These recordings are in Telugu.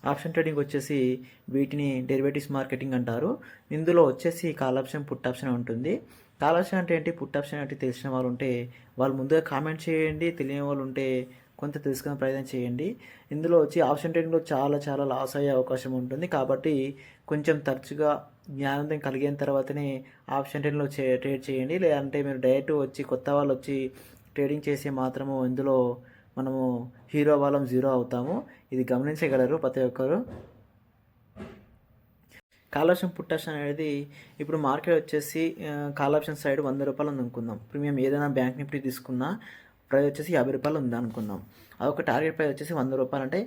ఆప్షన్ ట్రేడింగ్ వచ్చేసి వీటిని డెరివేటివ్స్ మార్కెటింగ్ అంటారు. ఇందులో వచ్చేసి కాల్ ఆప్షన్, పుట్ ఆప్షన్ ఉంటుంది. కాల్ ఆప్షన్ అంటే ఏంటి, పుట్ ఆప్షన్ అంటే తెలిసిన వాళ్ళు ఉంటే వాళ్ళు ముందుగా కామెంట్ చేయండి. తెలియని వాళ్ళు ఉంటే కొంత తెలుసుకునే ప్రయత్నం చేయండి. ఇందులో వచ్చి ఆప్షన్ ట్రేడింగ్లో చాలా చాలా లాస్ అయ్యే అవకాశం ఉంటుంది. కాబట్టి కొంచెం తరచుగా జ్ఞానం కలిగిన తర్వాతనే ఆప్షన్ ట్రేడింగ్లో ట్రేడ్ చేయండి. లేదంటే మీరు డైరెక్ట్ వచ్చి కొత్త వాళ్ళు వచ్చి ట్రేడింగ్ చేసి మాత్రము ఇందులో మనము హీరో వాళ్ళం జీరో అవుతాము. ఇది గమనించగలరు ప్రతి ఒక్కరు. కాల్ ఆప్షన్, పుట్ ఆప్షన్ అనేది ఇప్పుడు మార్కెట్ వచ్చేసి కాల్ ఆప్షన్ సైడ్ 100 రూపాయలు ఉంది అనుకుందాం. ప్రీమియం ఏదైనా బ్యాంక్ నిఫ్టీ తీసుకున్నా ప్రైస్ వచ్చేసి 50 రూపాయలు ఉంది అనుకుందాం. అదొక టార్గెట్ ప్రైస్ వచ్చేసి 100 రూపాయలు, అంటే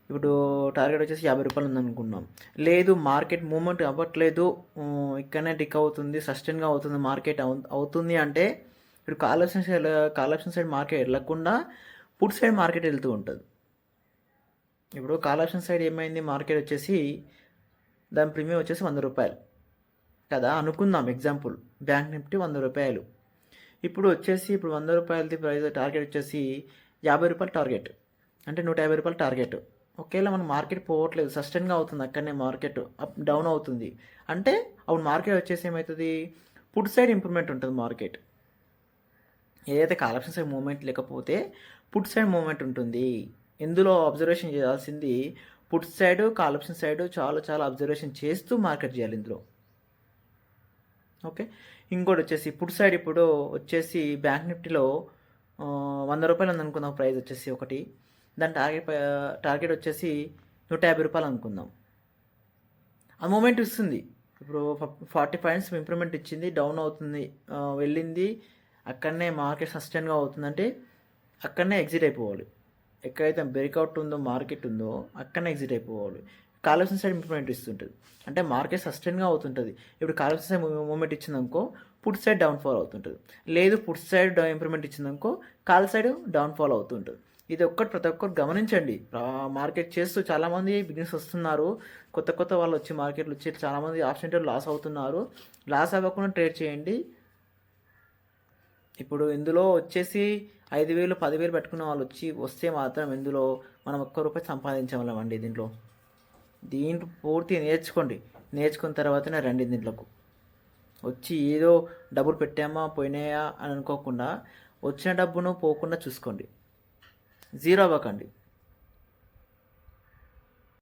ఇప్పుడు టార్గెట్ వచ్చేసి 50 రూపాయలు ఉంది అనుకుందాం. లేదు మార్కెట్ మూవ్మెంట్ అవ్వట్లేదు, ఇక్కడనే టిక్ అవుతుంది, సస్టైన్గా అవుతుంది మార్కెట్ అవుతుంది అంటే ఇప్పుడు కాల్ ఆప్షన్ సైడ్ మార్కెట్ వెళ్ళకుండా పుట్ సైడ్ మార్కెట్ వెళ్తూ ఉంటుంది. ఇప్పుడు కాల్ ఆప్షన్ సైడ్ ఏమైంది, మార్కెట్ వచ్చేసి దాని ప్రీమియం వచ్చేసి 100 రూపాయలు కదా అనుకుందాం. ఎగ్జాంపుల్ బ్యాంక్ నిఫ్టీ 100 రూపాయలు. ఇప్పుడు 100 రూపాయలది ప్రైస్ టార్గెట్ వచ్చేసి 50 రూపాయలు టార్గెట్, అంటే 150 రూపాయలు టార్గెట్. ఒకవేళ మన మార్కెట్ పోవట్లేదు, సస్టైన్గా అవుతుంది, అక్కడనే మార్కెట్ అప్ డౌన్ అవుతుంది అంటే అప్పుడు మార్కెట్ వచ్చేసి ఏమవుతుంది, పుట్ సైడ్ ఇంప్రూవ్మెంట్ ఉంటుంది మార్కెట్. ఏదైతే కాల్ ఆప్షన్ సైడ్ మూవ్మెంట్ లేకపోతే పుట్ సైడ్ మూవ్మెంట్ ఉంటుంది. ఇందులో అబ్జర్వేషన్ చేయాల్సింది put side, call option side చాలా చాలా అబ్జర్వేషన్ చేస్తూ మార్కెట్ చేయాలి ఇందులో. ఓకే, ఇంకోటి వచ్చేసి పుట్ సైడ్ ఇప్పుడు వచ్చేసి బ్యాంక్ నిఫ్టీలో 100 రూపాయలు ఉందనుకుందాం ప్రైస్ వచ్చేసి ఒకటి, దాని టార్గెట్ వచ్చేసి 150 రూపాయలు అనుకుందాం. ఆ మూమెంట్ ఇస్తుంది. ఇప్పుడు 40 పాయింట్స్ ఇంప్రూవ్మెంట్ ఇచ్చింది, డౌన్ అవుతుంది, వెళ్ళింది, అక్కడనే మార్కెట్ సస్టైన్గా అవుతుందంటే అక్కడనే ఎగ్జిట్ అయిపోవాలి. ఎక్కడైతే బ్రేక్అవుట్ ఉందో మార్కెట్ ఉందో అక్కడనే ఎగ్జిట్ అయిపోవాలి. కాల్ ఆప్షన్ సైడ్ ఇంప్రూవ్మెంట్ ఇస్తుంటుంది, అంటే మార్కెట్ సస్టైన్గా అవుతుంటుంది. ఇప్పుడు కాల్ ఆప్షన్ సైడ్ మూమెంట్ ఇచ్చిందనుకో పుట్ సైడ్ డౌన్ఫాల్ అవుతుంటుంది. లేదు పుట్ సైడ్ ఇంప్రూవ్మెంట్ ఇచ్చిందనుకో కాల్ సైడ్ డౌన్ఫాల్ అవుతుంటుంది. ఇది ఒక్కటి ప్రతి ఒక్కరు గమనించండి. మార్కెట్ చేస్తూ చాలామంది బిజినెస్ వస్తున్నారు, కొత్త కొత్త వాళ్ళు వచ్చి మార్కెట్లు వచ్చి చాలామంది ఆప్షన్ ట్రేడ్ లాస్ అవుతున్నారు. లాస్ అవ్వకుండా ట్రేడ్ చేయండి. ఇప్పుడు ఇందులో వచ్చేసి 5,000 10,000 పెట్టుకున్న వాళ్ళు వస్తే మాత్రం ఇందులో మనం ₹1 సంపాదించగలమండి. దీంట్లో పూర్తి నేర్చుకున్న తర్వాతనే రండి దీంట్లోకి. వచ్చి ఏదో డబ్బులు పెట్టామా పోయినాయా అని అనుకోకుండా వచ్చిన డబ్బును పోకుండా చూసుకోండి, జీరో అవ్వకండి.